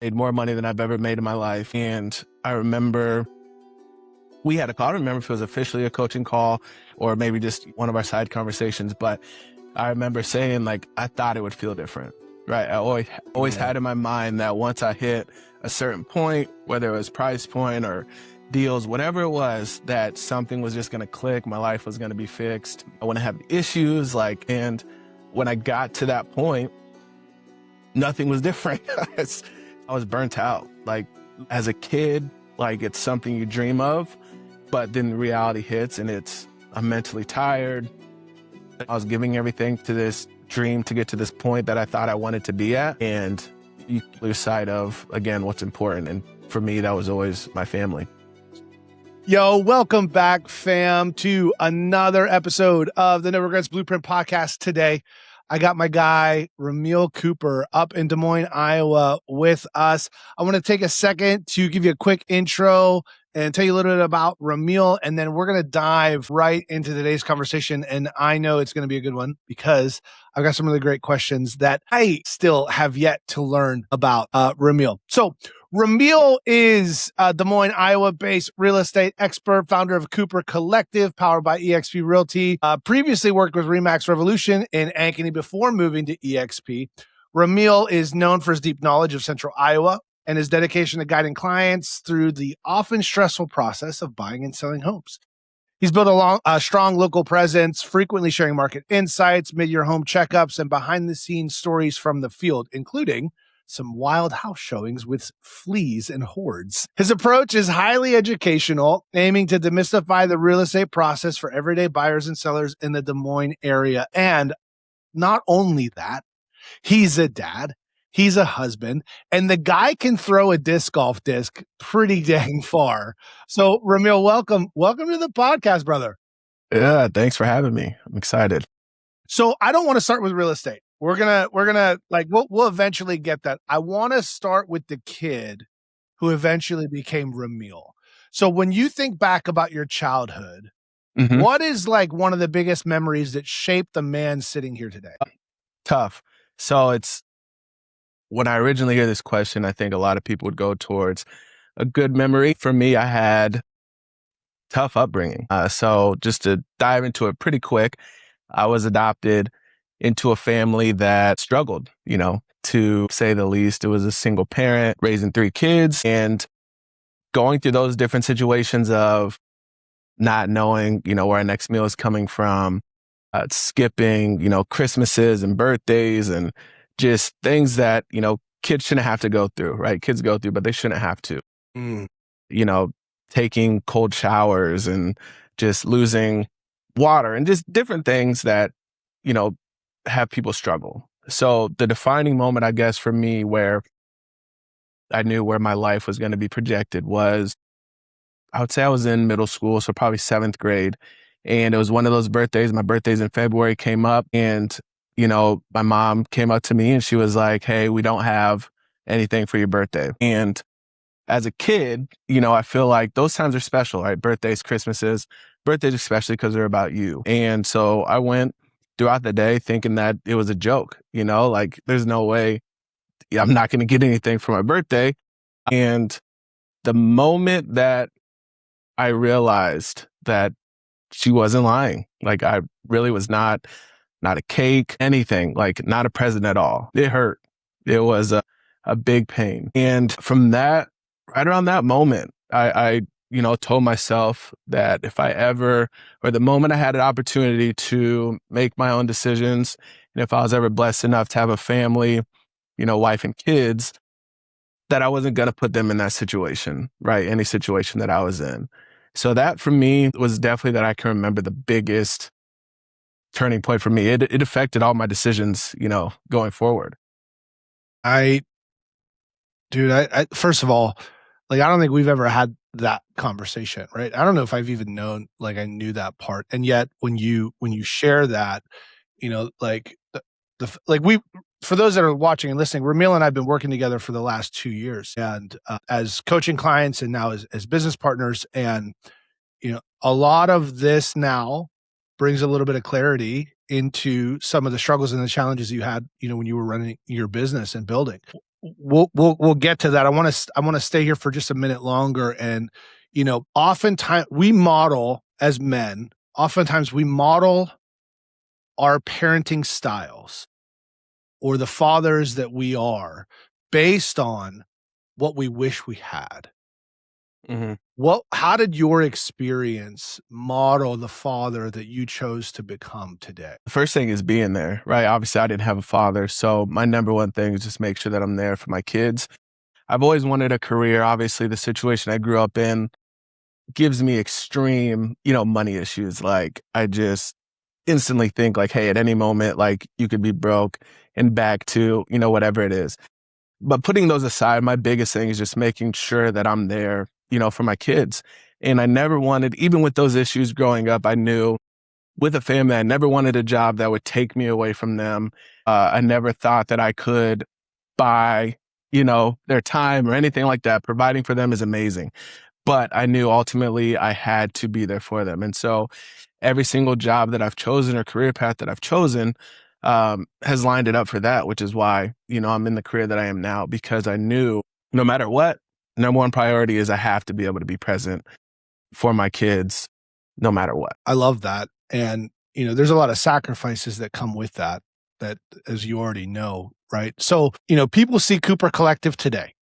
made more money than I've ever made in my life. And I remember we had a call. I don't remember if it was officially a coaching call or maybe just one of our side conversations, but I remember saying, like, I thought it would feel different, right? I always had in my mind that once I hit a certain point, whether it was price point or deals, whatever it was, that something was just going to click. My life was going to be fixed. I wouldn't have issues. And when I got to that point, nothing was different. I was burnt out. Like, as a kid, like, it's something you dream of, but then reality hits and I'm mentally tired. I was giving everything to this dream to get to this point that I thought I wanted to be at. And you lose sight of, again, what's important. And for me, that was always my family. Yo, welcome back, fam, to another episode of the No Regrets Blueprint podcast. Today, I got my guy, Rameal Cooper, up in Des Moines, Iowa with us. I want to take a second to give you a quick intro and tell you a little bit about Rameal, and then we're going to dive right into today's conversation. And I know it's going to be a good one because I've got some really great questions that I still have yet to learn about Rameal. So Rameal is a Des Moines, Iowa-based real estate expert, founder of Cooper Collective, powered by eXp Realty. Previously worked with Remax Revolution in Ankeny before moving to eXp. Rameal is known for his deep knowledge of Central Iowa and his dedication to guiding clients through the often stressful process of buying and selling homes. He's built a strong local presence, frequently sharing market insights, mid-year home checkups, and behind-the-scenes stories from the field, including some wild house showings with fleas and hordes. His approach is highly educational, aiming to demystify the real estate process for everyday buyers and sellers in the Des Moines area. And not only that, he's a dad, he's a husband, and the guy can throw a disc golf disc pretty dang far. So Rameal, welcome to the podcast, brother. Yeah, thanks for having me. I'm excited. So I don't want to start with real estate. We're gonna like we'll eventually get that. I want to start with the kid who eventually became Rameal. So when you think back about your childhood, what is like one of the biggest memories that shaped the man sitting here today? Tough. So when I originally hear this question, I think a lot of people would go towards a good memory. For me, I had tough upbringing. So just to dive into it pretty quick, I was adopted into a family that struggled, to say the least. It was a single parent raising 3 kids and going through those different situations of not knowing, where our next meal is coming from, skipping, Christmases and birthdays and just things that, kids shouldn't have to go through, right? Kids go through, but they shouldn't have to. Taking cold showers and just losing water and just different things that, have people struggle. So the defining moment, I guess, for me, where I knew where my life was going to be projected was, I would say I was in middle school, so probably 7th grade. And it was one of those birthdays. My birthday's in February came up and, my mom came up to me and she was like, "Hey, we don't have anything for your birthday." And as a kid, I feel like those times are special, right? Birthdays, Christmases, birthdays especially because they're about you. And so I went throughout the day thinking that it was a joke, like there's no way I'm not going to get anything for my birthday. And the moment that I realized that she wasn't lying, like I really was not a cake, anything, like not a present at all. It hurt. It was a big pain. And from that, right around that moment, I told myself that if I ever, or the moment I had an opportunity to make my own decisions, and if I was ever blessed enough to have a family, wife and kids, that I wasn't going to put them in that situation, right? Any situation that I was in. So that for me was definitely that I can remember the biggest turning point for me. It affected all my decisions, going forward. I first of all, like, I don't think we've ever had that conversation, right? I don't know if I've even known, like, I knew that part. And yet when you share that, like for those that are watching and listening, Rameal and I have been working together for the last 2 years and as coaching clients and now as business partners. And, a lot of this now brings a little bit of clarity into some of the struggles and the challenges you had, when you were running your business and building. we'll get to that. I want to stay here for just a minute longer. And oftentimes we model as men. Oftentimes we model our parenting styles or the fathers that we are based on what we wish we had. Mm-hmm. How did your experience model the father that you chose to become today? The first thing is being there, right? Obviously, I didn't have a father. So my number one thing is just make sure that I'm there for my kids. I've always wanted a career. Obviously, the situation I grew up in gives me extreme, money issues. Like I just instantly think like, hey, at any moment, like you could be broke and back to, whatever it is. But putting those aside, my biggest thing is just making sure that I'm there, for my kids. And I never wanted, even with those issues growing up, I knew with a family, I never wanted a job that would take me away from them. I never thought that I could buy, their time or anything like that. Providing for them is amazing. But I knew ultimately I had to be there for them. And so every single job that I've chosen or career path that I've chosen has lined it up for that, which is why, I'm in the career that I am now, because I knew no matter what, number one priority is I have to be able to be present for my kids no matter what. I love that. And, there's a lot of sacrifices that come with that, as you already know, right? So, people see Cooper Collective today.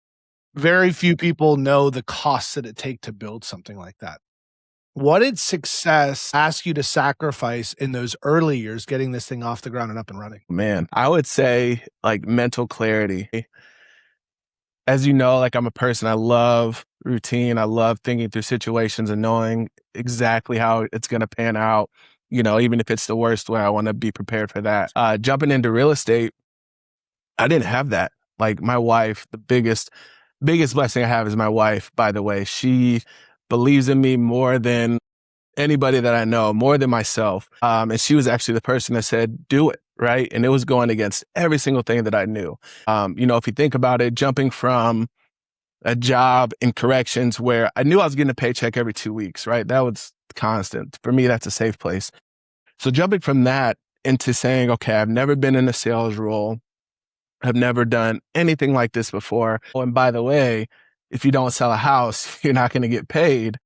Very few people know the costs that it take to build something like that. What did success ask you to sacrifice in those early years getting this thing off the ground and up and running? Man, I would say like mental clarity. As you know, like I'm a person, I love routine. I love thinking through situations and knowing exactly how it's going to pan out. Even if it's the worst way, I want to be prepared for that. Jumping into real estate, I didn't have that. Like my wife, the biggest blessing I have is my wife, by the way. She believes in me more than anybody that I know, more than myself. And she was actually the person that said, do it, right? And it was going against every single thing that I knew. If you think about it, jumping from a job in corrections where I knew I was getting a paycheck every 2 weeks, right? That was constant. For me, that's a safe place. So jumping from that into saying, okay, I've never been in a sales role. I've never done anything like this before. Oh, and by the way, if you don't sell a house, you're not going to get paid.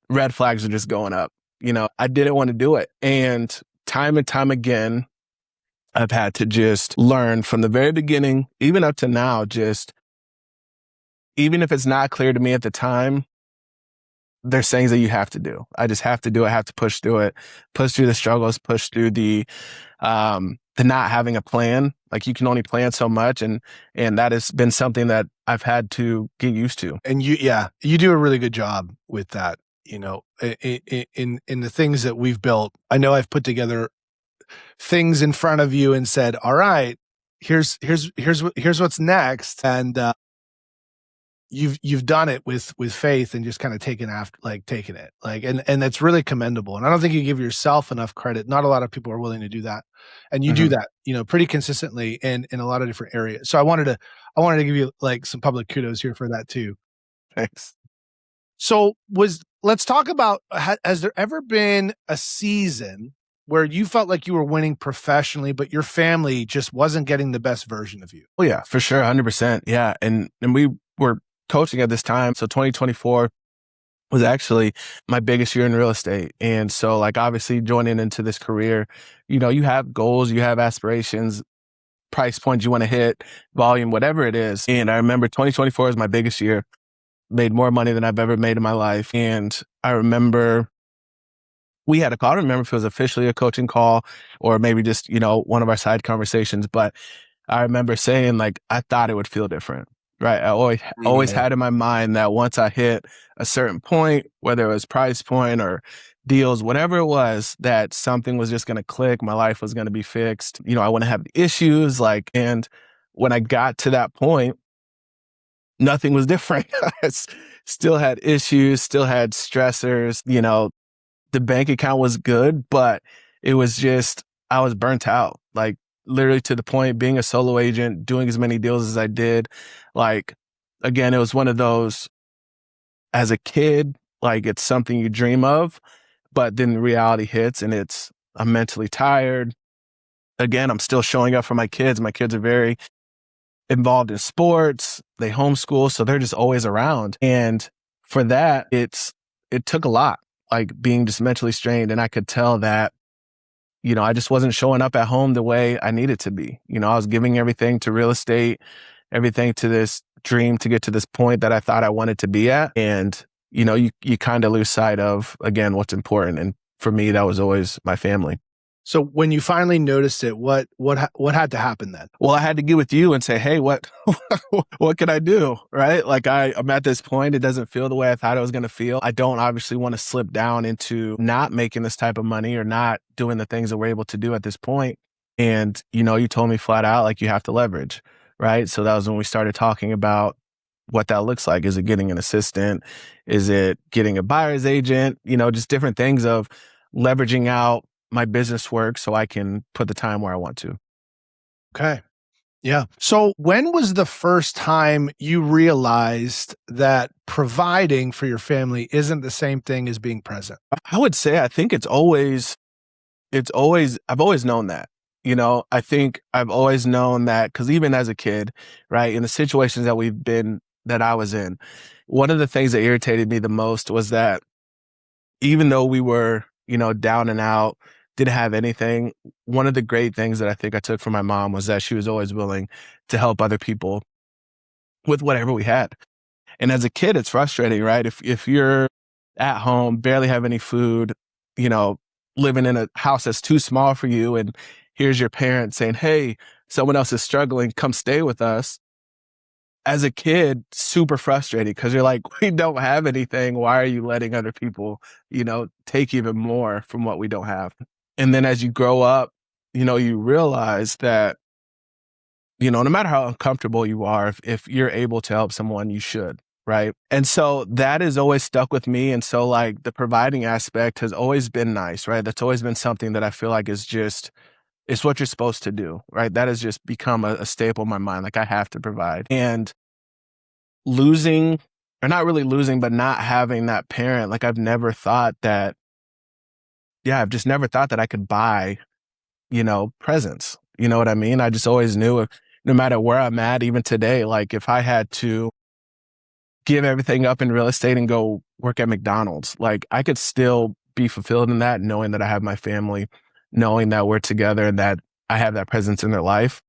Red flags are just going up. I didn't want to do it. And time again, I've had to just learn from the very beginning, even up to now, just even if it's not clear to me at the time, there's things that you have to do. I just have to do it. I have to push through it, push through the struggles, push through the not having a plan. Like you can only plan so much. And that has been something that I've had to get used to. And you do a really good job with that. In the things that we've built, I know I've put together things in front of you and said, all right, here's what's next. And you've done it with faith and just kind of taking it and that's really commendable. And I don't think you give yourself enough credit. Not a lot of people are willing to do that. And you do that, pretty consistently in a lot of different areas. So I wanted to give you like some public kudos here for that too. Thanks. So let's talk about, has there ever been a season where you felt like you were winning professionally, but your family just wasn't getting the best version of you? Oh yeah, for sure. 100%. Yeah. And we were coaching at this time. So 2024 was actually my biggest year in real estate. And so like, obviously joining into this career, you have goals, you have aspirations, price points you want to hit, volume, whatever it is. And I remember 2024 was my biggest year. Made more money than I've ever made in my life. And I remember we had a call. I don't remember if it was officially a coaching call or maybe just, one of our side conversations. But I remember saying like, I thought it would feel different, right? I always had in my mind that once I hit a certain point, whether it was price point or deals, whatever it was, that something was just going to click. My life was going to be fixed. I wouldn't have issues and when I got to that point, nothing was different. I still had issues, still had stressors. The bank account was good, but it was just, I was burnt out. Like literally to the point, being a solo agent, doing as many deals as I did. Like, again, it was one of those, as a kid, like it's something you dream of, but then reality hits and I'm mentally tired. Again, I'm still showing up for my kids. My kids are very involved in sports, they homeschool, so they're just always around. And for that, it took a lot, like being just mentally strained. And I could tell that, I just wasn't showing up at home the way I needed to be. I was giving everything to real estate, everything to this dream to get to this point that I thought I wanted to be at. And, you kind of lose sight of, again, what's important. And for me, that was always my family. So when you finally noticed it, what had to happen then? Well, I had to get with you and say, hey, what can I do? Right? Like I'm at this point, it doesn't feel the way I thought it was going to feel. I don't obviously want to slip down into not making this type of money or not doing the things that we're able to do at this point. And, you told me flat out, like, you have to leverage, right? So that was when we started talking about what that looks like. Is it getting an assistant? Is it getting a buyer's agent? Just different things of leveraging out my business work so I can put the time where I want to. Okay. Yeah. So when was the first time you realized that providing for your family isn't the same thing as being present? I would say, I think I've always known that. I think I've always known that because even as a kid, right, in the situations that I was in, one of the things that irritated me the most was that even though we were, down and out, didn't have anything, one of the great things that I think I took from my mom was that she was always willing to help other people with whatever we had. And as a kid, it's frustrating, right? If you're at home, barely have any food, living in a house that's too small for you, and here's your parents saying, hey, someone else is struggling, come stay with us. As a kid, super frustrated because you're like, we don't have anything. Why are you letting other people, take even more from what we don't have? And then as you grow up, you realize that, no matter how uncomfortable you are, if you're able to help someone, you should. Right. And so that has always stuck with me. And so like the providing aspect has always been nice. Right. That's always been something that I feel like it's what you're supposed to do. Right. That has just become a staple in my mind. Like I have to provide. And losing, or not really losing, but not having that parent, like I've just never thought that I could buy, presents. You know what I mean? I just always knew no matter where I'm at, even today, like if I had to give everything up in real estate and go work at McDonald's, like I could still be fulfilled in that, knowing that I have my family, knowing that we're together and that I have that presence in their life.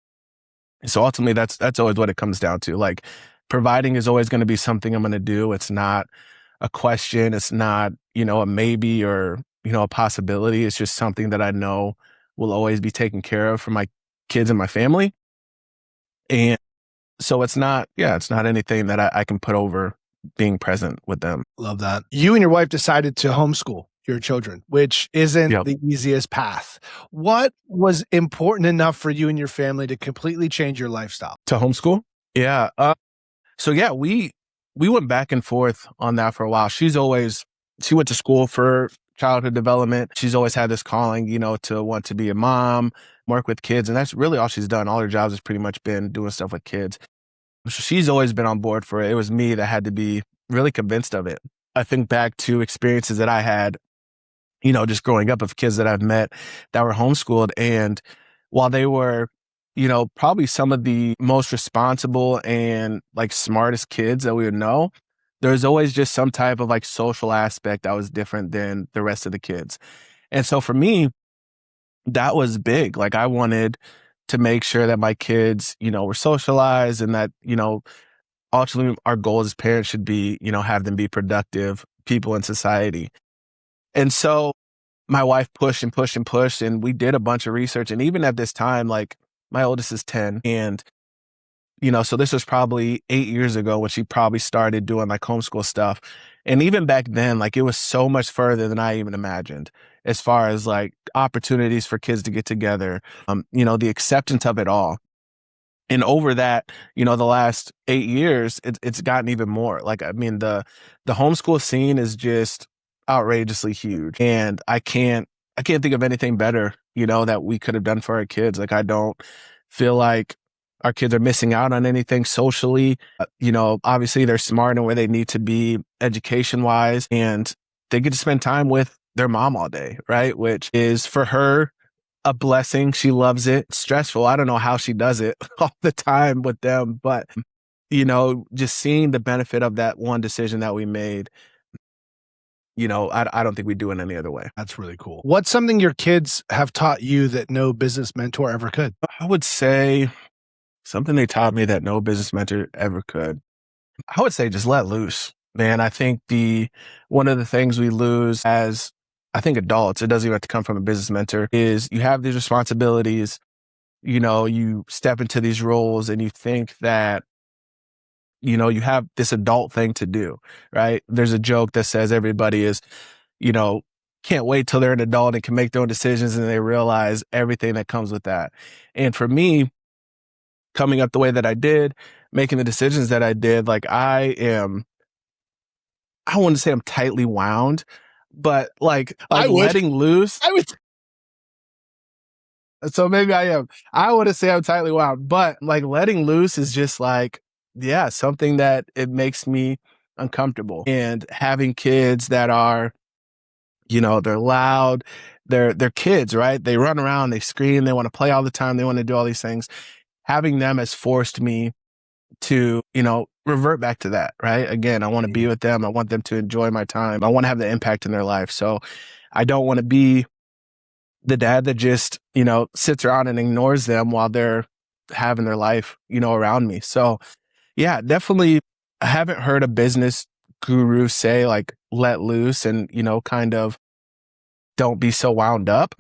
So ultimately that's always what it comes down to. Like providing is always going to be something I'm going to do. It's not a question. It's not, a maybe or, a possibility. It's just something that I know will always be taken care of for my kids and my family. And so it's not anything that I can put over being present with them. Love that. You and your wife decided to homeschool your children, which isn't Yep. the easiest path. What was important enough for you and your family to completely change your lifestyle? To homeschool? Yeah. So yeah, we went back and forth on that for a while. She went to school for childhood development. She's always had this calling, to want to be a mom, work with kids. And that's really all she's done. All her jobs has pretty much been doing stuff with kids. So she's always been on board for it. It was me that had to be really convinced of it. I think back to experiences that I had, just growing up, of kids that I've met that were homeschooled. And while they were, probably some of the most responsible and like smartest kids that we would know, there's always just some type of like social aspect that was different than the rest of the kids. And so for me, that was big. Like I wanted to make sure that my kids, were socialized and that, ultimately our goal as parents should be, have them be productive people in society. And so my wife pushed and pushed and pushed, and we did a bunch of research. And even at this time, like my oldest is 10, and so this was probably 8 years ago when she probably started doing like homeschool stuff. And even back then, like it was so much further than I even imagined as far as like opportunities for kids to get together, the acceptance of it all. And over that, the last 8 years, it's gotten even more. Like, I mean, the homeschool scene is just outrageously huge. And I can't think of anything better, that we could have done for our kids. Like, I don't feel like our kids are missing out on anything socially. Obviously they're smart and where they need to be education wise, and they get to spend time with their mom all day, right? Which is for her a blessing. She loves it. It's stressful. I don't know how she does it all the time with them, but just seeing the benefit of that one decision that we made, I don't think we do it any other way. That's really cool. What's something your kids have taught you that no business mentor ever could? I would say something they taught me that no business mentor ever could. I would say just let loose, man. I think one of the things we lose as, I think, adults, it doesn't even have to come from a business mentor, is you have these responsibilities, you step into these roles and you think that, you have this adult thing to do, right? There's a joke that says everybody is, can't wait till they're an adult and can make their own decisions and they realize everything that comes with that. And for me, coming up the way that I did, making the decisions that I did, like I wouldn't say I'm tightly wound, but like letting loose. I would. So maybe I am. I wouldn't say I'm tightly wound, but like letting loose is just like, yeah, something that it makes me uncomfortable. And having kids that are, they're loud, they're kids, right? They run around, they scream, they want to play all the time, they want to do all these things. Having them has forced me to, revert back to that, right? Again, I want to be with them. I want them to enjoy my time. I want to have the impact in their life. So I don't want to be the dad that just, sits around and ignores them while they're having their life, around me. So yeah, definitely. I haven't heard a business guru say like, let loose and, kind of don't be so wound up.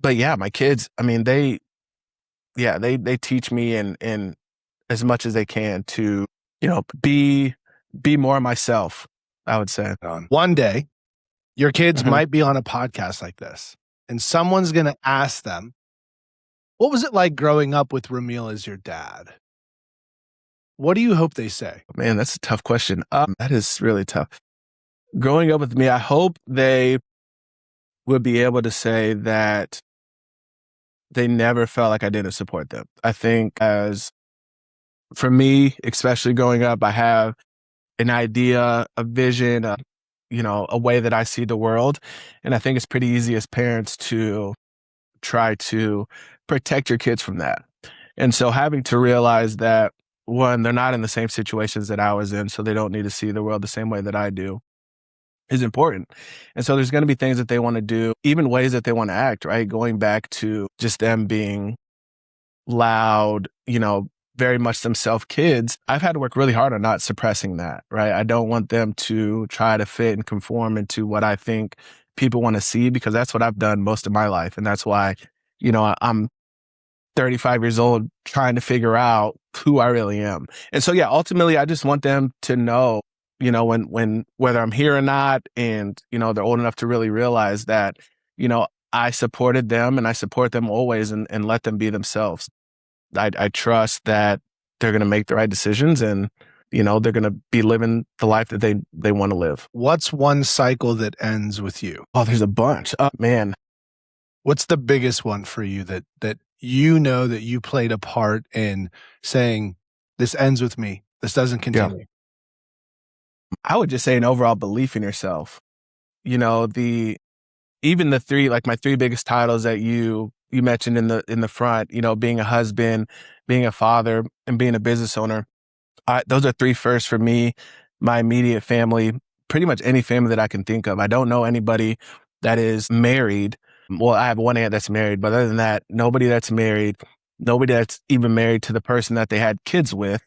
But yeah, my kids, I mean, they teach me in as much as they can to, be more myself, I would say. One day, your kids might be on a podcast like this, and someone's going to ask them, what was it like growing up with Rameal as your dad? What do you hope they say? Man, that's a tough question. That is really tough. Growing up with me, I hope they would be able to say that they never felt like I didn't support them. I think for me, especially growing up, I have an idea, a vision, a way that I see the world. And I think it's pretty easy as parents to try to protect your kids from that. And so having to realize that, one, they're not in the same situations that I was in, so they don't need to see the world the same way that I do, is important. And so there's going to be things that they want to do, even ways that they want to act, right? Going back to just them being loud, very much themselves kids. I've had to work really hard on not suppressing that, right? I don't want them to try to fit and conform into what I think people want to see, because that's what I've done most of my life. And that's why, I'm 35 years old trying to figure out who I really am. And so, yeah, ultimately, I just want them to know, when whether I'm here or not, and, they're old enough to really realize that, I supported them and I support them always, and let them be themselves. I trust that they're going to make the right decisions, and, they're going to be living the life that they want to live. What's one cycle that ends with you? Oh, there's a bunch. Oh, man. What's the biggest one for you that that you played a part in saying, this ends with me, this doesn't continue? Yeah. I would just say an overall belief in yourself. Even the three, like my three biggest titles that you mentioned in the front, being a husband, being a father, and being a business owner. Those are three first for me, my immediate family, pretty much any family that I can think of. I don't know anybody that is married. Well, I have one aunt that's married, but other than that, nobody that's married, nobody that's even married to the person that they had kids with.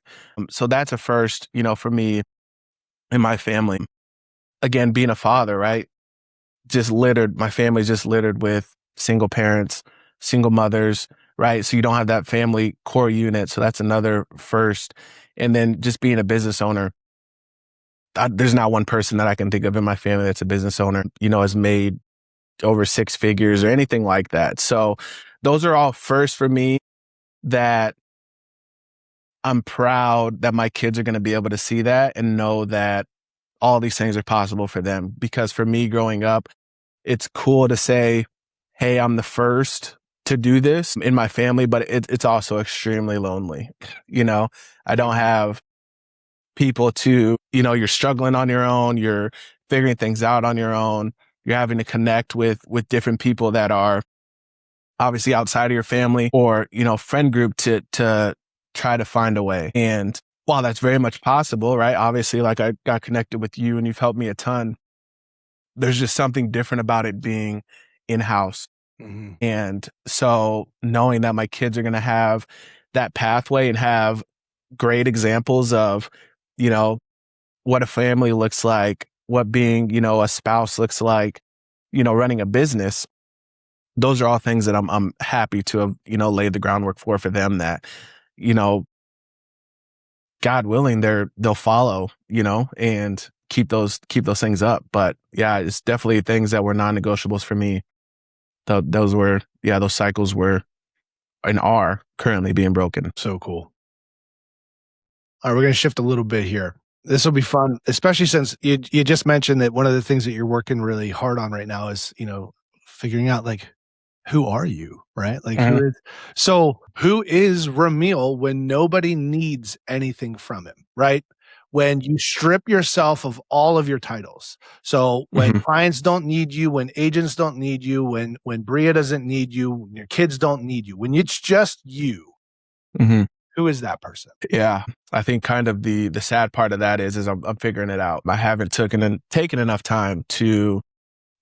So that's a first, for me and my family. Again, being a father, right? My family's just littered with single parents, single mothers, right? So you don't have that family core unit. So that's another first. And then just being a business owner, there's not one person that I can think of in my family that's a business owner, has made over six figures or anything like that. So those are all first for me, that I'm proud that my kids are going to be able to see that and know that all these things are possible for them. Because for me growing up, it's cool to say, hey, I'm the first to do this in my family, but it's also extremely lonely. I don't have people to, you're struggling on your own, you're figuring things out on your own, you're having to connect with different people that are obviously outside of your family or, friend group to try to find a way. And while that's very much possible, right? Obviously, like I got connected with you and you've helped me a ton. There's just something different about it being in-house. Mhm. And so knowing that my kids are going to have that pathway and have great examples of, you know, what a family looks like, what being, a spouse looks like, running a business. Those are all things that I'm happy to have, laid the groundwork for them that, you know, God willing, they'll follow, and keep those things up. But yeah, it's definitely things that were non-negotiables for me. Those cycles were and are currently being broken. So cool. All right, we're going to shift a little bit here. This will be fun, especially since you just mentioned that one of the things that you're working really hard on right now is, figuring out like, who are you, right? Like Mhm. who is Rameal when nobody needs anything from him, right? When you strip yourself of all of your titles. So when Mhm. clients don't need you, when agents don't need you, when Bria doesn't need you, when your kids don't need you, when it's just you, Mhm. who is that person? Yeah, I think kind of the sad part of that is I'm figuring it out. I haven't taken enough time to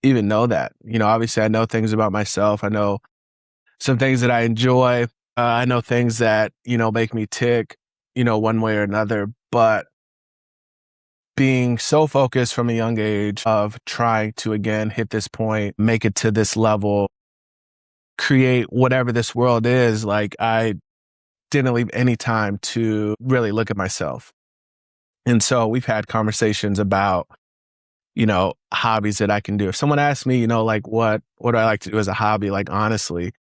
even know that. Obviously I know things about myself. I know some things that I enjoy. I know things that, make me tick, one way or another. But being so focused from a young age of trying to, again, hit this point, make it to this level, create whatever this world is, like I didn't leave any time to really look at myself. And so we've had conversations about, hobbies that I can do. If someone asks me, like what do I like to do as a hobby? Like honestly,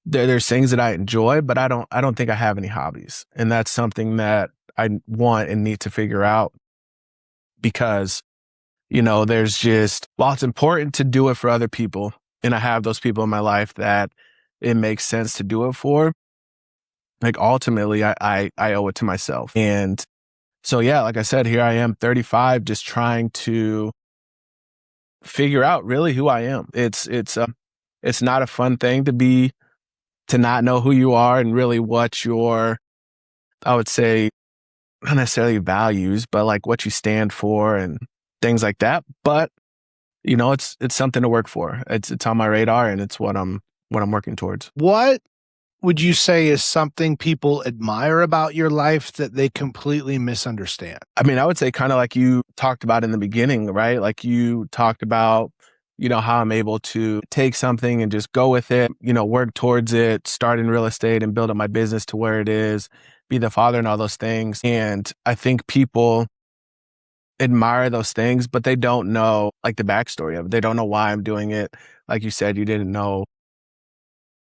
there's things that I enjoy, but I don't think I have any hobbies. And that's something that I want and need to figure out because, there's just, while it's important to do it for other people, and I have those people in my life that it makes sense to do it for, like ultimately I owe it to myself. And so, yeah, like I said, here I am 35, just trying to figure out really who I am. It's not a fun thing to not know who you are and really what your, I would say, not necessarily values, but like what you stand for and things like that. But it's something to work for. It's on my radar and it's what I'm working towards. What would you say is something people admire about your life that they completely misunderstand? I mean, I would say kind of like you talked about in the beginning, right? Like you talked about, how I'm able to take something and just go with it, work towards it, start in real estate and build up my business to where it is, be the father and all those things. And I think people admire those things, but they don't know like the backstory of it. They don't know why I'm doing it. Like you said, you didn't know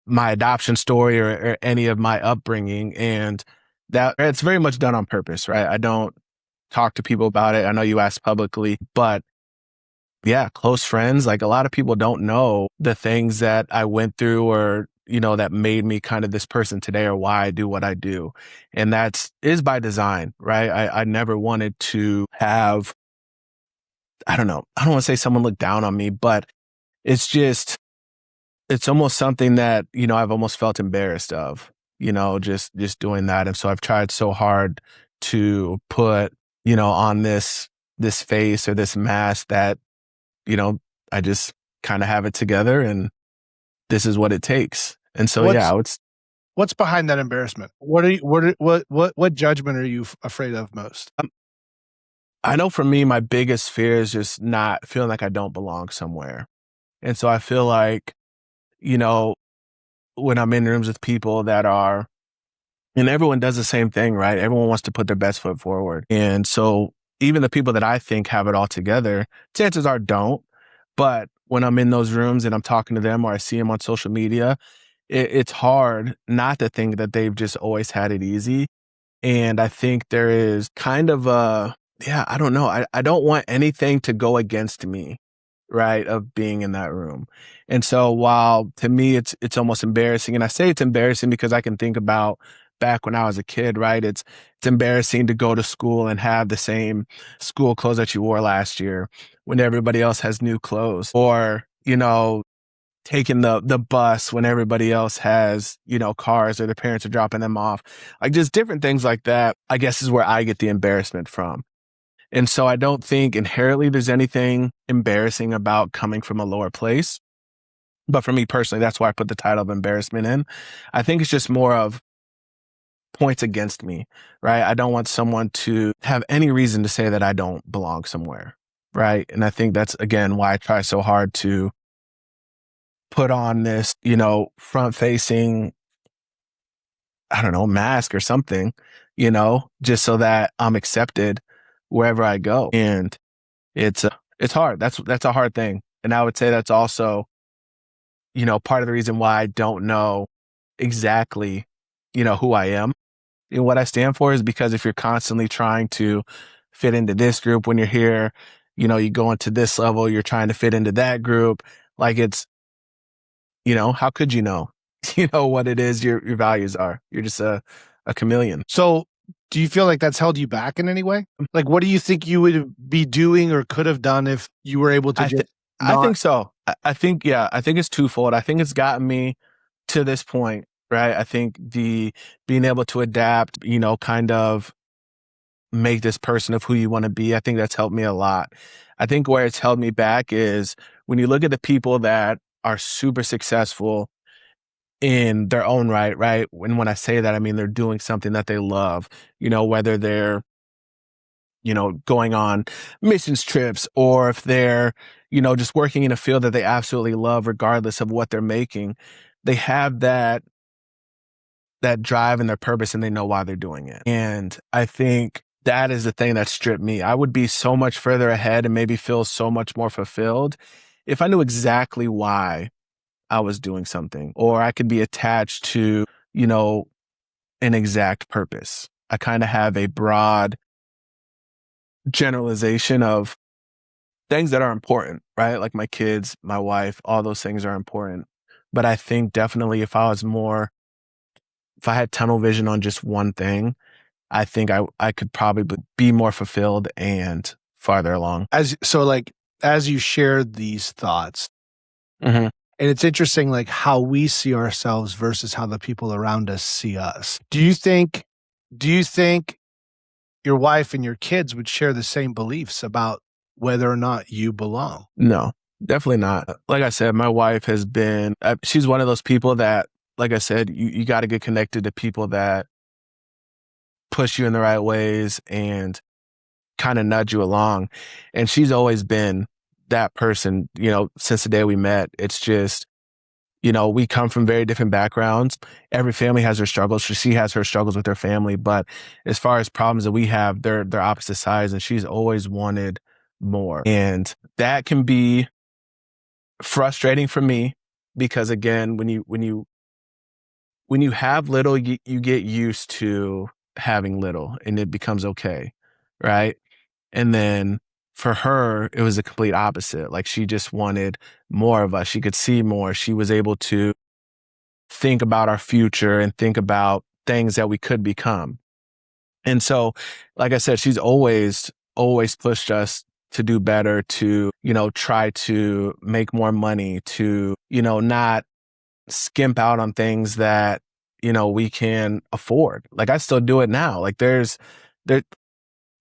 my adoption story or any of my upbringing. And that it's very much done on purpose, right? I don't talk to people about it. I know you asked publicly, but yeah, close friends, like a lot of people don't know the things that I went through or, that made me kind of this person today or why I do what I do. And that's is by design, right? I never wanted to have, I don't know, I don't want to say someone look down on me, but it's just, it's almost something that, I've almost felt embarrassed of, just doing that. And so I've tried so hard to put, on this face or this mask that, you know, I just kind of have it together and this is what it takes. And so, What's yeah, it's, what's behind that embarrassment? What judgment are you afraid of most? I know for me, my biggest fear is just not feeling like I don't belong somewhere. And so I feel like, you know, when I'm in rooms with people that are, and everyone does the same thing, right? Everyone wants to put their best foot forward. And so even the people that I think have it all together, chances are don't. But when I'm in those rooms and I'm talking to them or I see them on social media, it's hard not to think that they've just always had it easy. And I think there is kind of yeah, I don't know. I don't want anything to go against me, right, of being in that room. And so while to me it's almost embarrassing, and I say it's embarrassing because I can think about back when I was a kid, right? It's embarrassing to go to school and have the same school clothes that you wore last year when everybody else has new clothes. Or, taking the bus when everybody else has, cars or their parents are dropping them off. Like just different things like that, I guess is where I get the embarrassment from. And so I don't think inherently there's anything embarrassing about coming from a lower place. But for me personally, that's why I put the title of embarrassment in. I think it's just more of points against me, right? I don't want someone to have any reason to say that I don't belong somewhere, right? And I think that's, again, why I try so hard to put on this, front facing, I don't know, mask or something, just so that I'm accepted wherever I go. And it's hard. That's a hard thing. And I would say that's also, part of the reason why I don't know exactly, who I am and what I stand for is because if you're constantly trying to fit into this group when you're here, you go into this level, you're trying to fit into that group. Like it's, how could you know, what it is your values are? You're just a chameleon. So do you feel like that's held you back in any way? Like, what do you think you would be doing or could have done if you were able to I think so. I think it's twofold. I think it's gotten me to this point, right? I think the being able to adapt, kind of make this person of who you want to be, I think that's helped me a lot. I think where it's held me back is when you look at the people that are super successful in their own right? And when I say that, I mean they're doing something that they love, whether they're, going on missions trips or if they're, just working in a field that they absolutely love, regardless of what they're making, they have that drive and their purpose and they know why they're doing it. And I think that is the thing that stripped me. I would be so much further ahead and maybe feel so much more fulfilled if I knew exactly why I was doing something, or I could be attached to, an exact purpose. I kind of have a broad generalization of things that are important, right? Like my kids, my wife, all those things are important. But I think definitely if I had tunnel vision on just one thing, I think I could probably be more fulfilled and farther along. As you shared these thoughts, Mm-hmm. and it's interesting, like how we see ourselves versus how the people around us see us. Do you think your wife and your kids would share the same beliefs about whether or not you belong? No, definitely not. Like I said, my wife has been, she's one of those people that, like I said, you got to get connected to people that push you in the right ways and kind of nudge you along. And she's always been that person, since the day we met. It's just, we come from very different backgrounds. Every family has their struggles. She has her struggles with her family. But as far as problems that we have, they're opposite sides. And she's always wanted more. And that can be frustrating for me because, again, when you have little, you get used to having little and it becomes okay. Right. And then for her, it was the complete opposite. Like she just wanted more of us. She could see more. She was able to think about our future and think about things that we could become. And so, like I said, she's always pushed us to do better, to, try to make more money, to, not skimp out on things that, we can afford. Like I still do it now. Like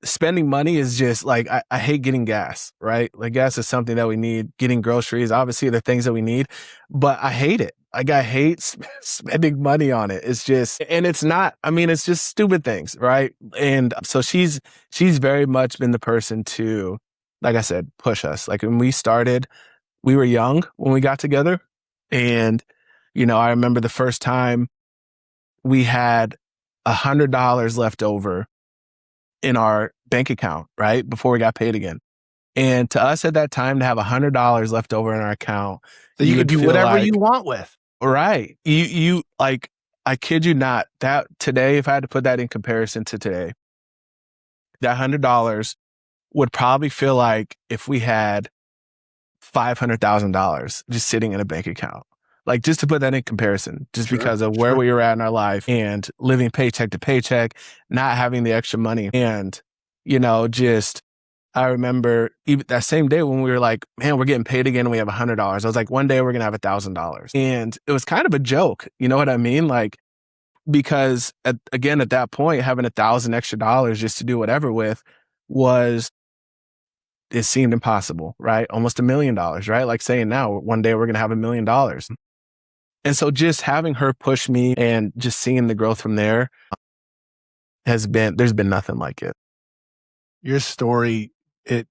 spending money is just like, I hate getting gas, right? Like gas is something that we need. Getting groceries, obviously, they're things that we need, but I hate it. Like I hate spending money on it. It's just, and it's not, I mean, it's just stupid things, right? And so she's very much been the person to, like I said, push us. Like when we started, we were young when we got together. And, I remember the first time we had $100 left over in our bank account, right? Before we got paid again. And to us at that time, to have $100 left over in our account, that you could do whatever you want with. Right. You like, I kid you not, that today, if I had to put that in comparison to today, that $100 would probably feel like if we had $500,000 just sitting in a bank account. Like just to put that in comparison, just because of where we were at in our life and living paycheck to paycheck, not having the extra money and, just I remember even that same day when we were like, man, we're getting paid again and we have $100. I was like, one day we're going to have $1,000. And it was kind of a joke. You know what I mean? Like, because at that point, having $1,000 extra dollars just to do whatever with it seemed impossible, right? Almost $1,000,000, right? Like saying now, one day we're going to have $1,000,000. And so just having her push me and just seeing the growth from there there's been nothing like it. Your story, it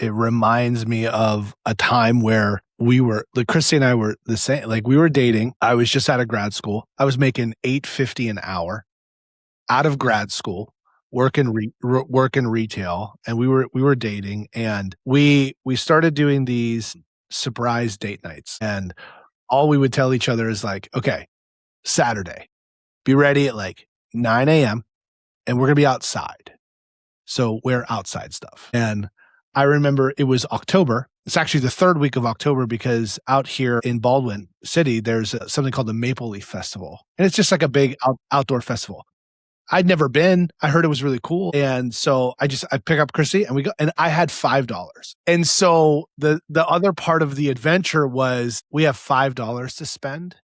reminds me of a time where we were, like Christy and I were the same, like we were dating. I was just out of grad school. I was making $8.50 an hour out of grad school, working retail, and we were dating, and we started doing these surprise date nights, and all we would tell each other is like, okay, Saturday, be ready at like 9 a.m. and we're gonna be outside. So wear outside stuff. And I remember it was October. It's actually the third week of October because out here in Baldwin City, there's something called the Maple Leaf Festival. And it's just like a big outdoor festival. I'd never been. I heard it was really cool. And so I pick up Chrissy and we go, and I had $5. And so the other part of the adventure was we have $5 to spend.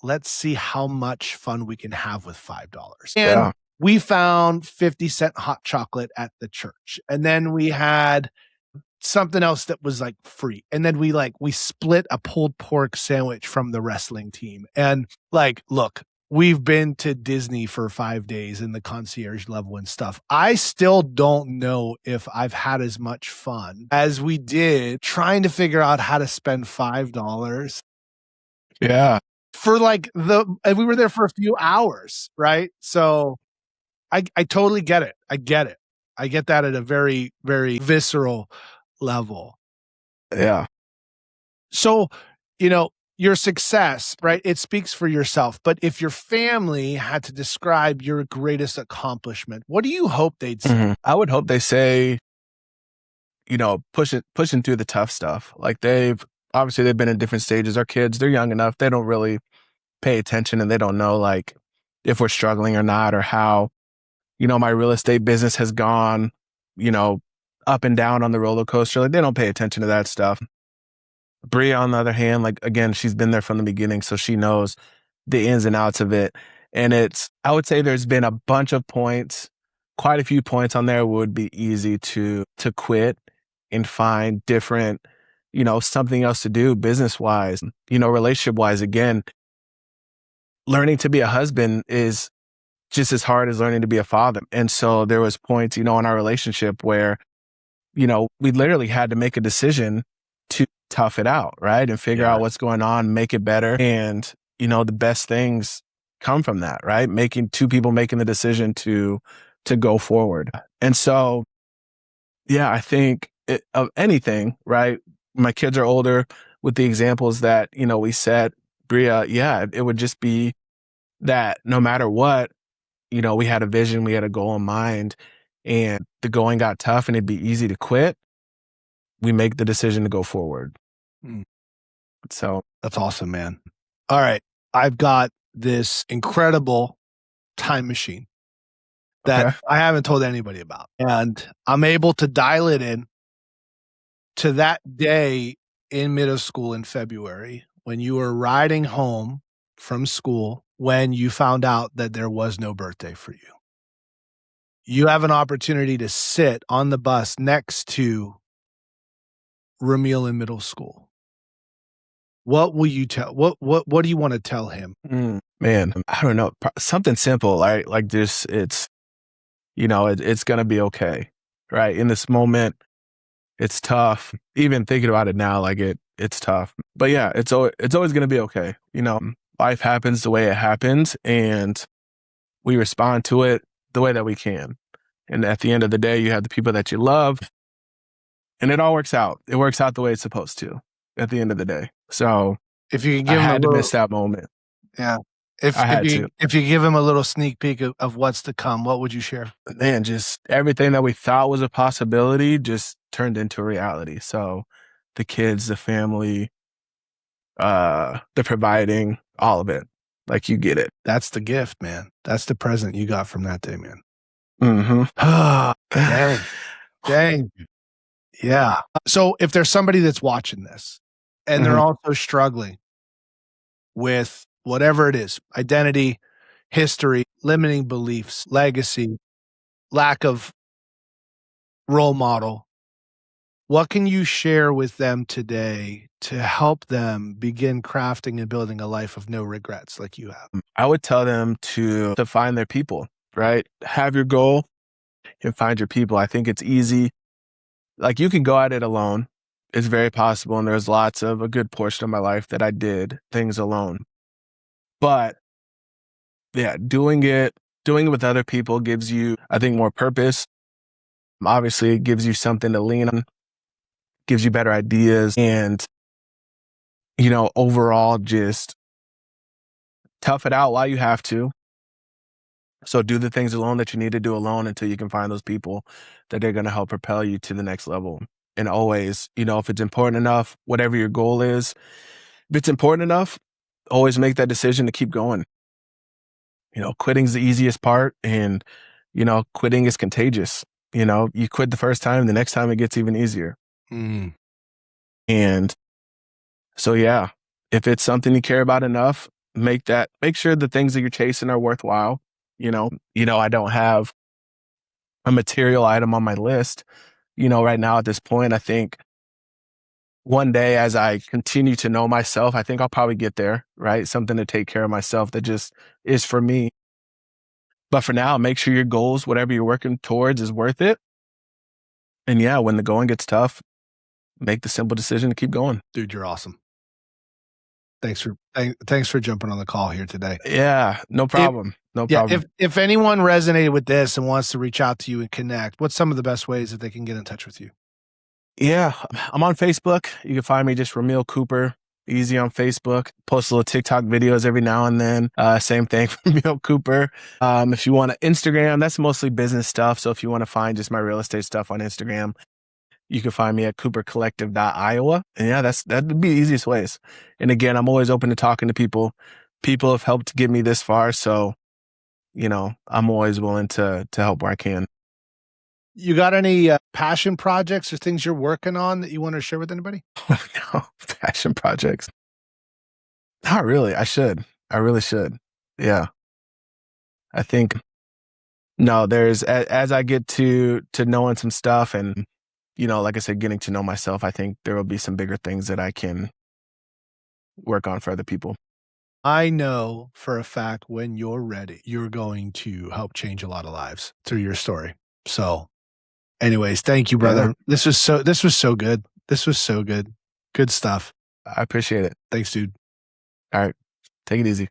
Let's see how much fun we can have with $5. And we found 50-cent hot chocolate at the church. And then we had something else that was like free. And then we split a pulled pork sandwich from the wrestling team. And like, look, we've been to Disney for 5 days in the concierge level and stuff. I still don't know if I've had as much fun as we did trying to figure out how to spend $5. Yeah. For and we were there for a few hours, right? So I totally get it. I get it. I get that at a very, very visceral level. Yeah. So, your success, right? It speaks for yourself. But if your family had to describe your greatest accomplishment, what do you hope they'd say? Mm-hmm. I would hope they say, pushing through the tough stuff. Like they've been in different stages. Our kids, they're young enough. They don't really pay attention and they don't know like if we're struggling or not or how, my real estate business has gone, up and down on the roller coaster. Like they don't pay attention to that stuff. Bria, on the other hand, like again, she's been there from the beginning, so she knows the ins and outs of it. And I would say there's been a bunch of points, quite a few points on there would be easy to quit and find different, something else to do business wise, relationship wise. Again, learning to be a husband is just as hard as learning to be a father. And so there was points, in our relationship where, we literally had to make a decision to tough it out, right? And figure out what's going on, make it better. And, the best things come from that, right? Two people making the decision to go forward. And so, yeah, I think of anything, right? My kids are older with the examples that, we set. Bria, it would just be that no matter what, we had a vision, we had a goal in mind, and the going got tough and it'd be easy to quit. We make the decision to go forward. So that's awesome, man. All right. I've got this incredible time machine that I haven't told anybody about. And I'm able to dial it in to that day in middle school in February when you were riding home from school when you found out that there was no birthday for you. You have an opportunity to sit on the bus next to Rameal in middle school. What will you tell? What do you want to tell him? Man, I don't know. Something simple, right? Like this, it's going to be okay, right? In this moment, it's tough. Even thinking about it now, like it's tough. But yeah, it's always going to be okay. Life happens the way it happens, and we respond to it the way that we can. And at the end of the day, you have the people that you love, and it all works out. It works out the way it's supposed to at the end of the day. So if you could give I had to miss that moment. Yeah. If you give him a little sneak peek of what's to come, what would you share? Man, just everything that we thought was a possibility just turned into reality. So the kids, the family, the providing, all of it. Like you get it. That's the gift, man. That's the present you got from that day, man. Mm-hmm. Dang. Yeah. So if there's somebody that's watching this and they're Mhm. also struggling with whatever it is, identity, history, limiting beliefs, legacy, lack of role model, what can you share with them today to help them begin crafting and building a life of no regrets like you have? I would tell them to find their people, right? Have your goal and find your people. I think it's easy. Like you can go at it alone. It's very possible. And there's lots of a good portion of my life that I did things alone. But yeah, doing it with other people gives you, I think, more purpose. Obviously, it gives you something to lean on, gives you better ideas, and overall, just tough it out while you have to. So do the things alone that you need to do alone until you can find those people that are going to help propel you to the next level. And always, if it's important enough, whatever your goal is, if it's important enough, always make that decision to keep going. Quitting's the easiest part, and quitting is contagious. You quit the first time, the next time it gets even easier. Mm. And so, yeah, if it's something you care about enough, make sure the things that you're chasing are worthwhile. I don't have a material item on my list, right now at this point. I think one day as I continue to know myself, I think I'll probably get there, right? Something to take care of myself that just is for me. But for now, make sure your goals, whatever you're working towards, is worth it. And yeah, when the going gets tough, make the simple decision to keep going. Dude, you're awesome. Thanks for jumping on the call here today. Yeah, no If problem. No yeah, problem. if anyone resonated with this and wants to reach out to you and connect, what's some of the best ways that they can get in touch with you? Yeah, I'm on Facebook. You can find me just Rameal Cooper. Easy on Facebook. Post little TikTok videos every now and then. Same thing for Rameal Cooper. If you want to Instagram, that's mostly business stuff. So if you want to find just my real estate stuff on Instagram, you can find me at coopercollective.iowa. And yeah, that'd be the easiest ways. And again, I'm always open to talking to people. People have helped get me this far. So, I'm always willing to help where I can. You got any passion projects or things you're working on that you want to share with anybody? No, passion projects. Not really. I should. I really should. Yeah. I think no, as I get to knowing some stuff and like I said, getting to know myself, I think there will be some bigger things that I can work on for other people. I know for a fact when you're ready, you're going to help change a lot of lives through your story. So, anyways, thank you, Yeah. brother. This was so good. This was so good. Good stuff. I appreciate it. Thanks, dude. All right. Take it easy.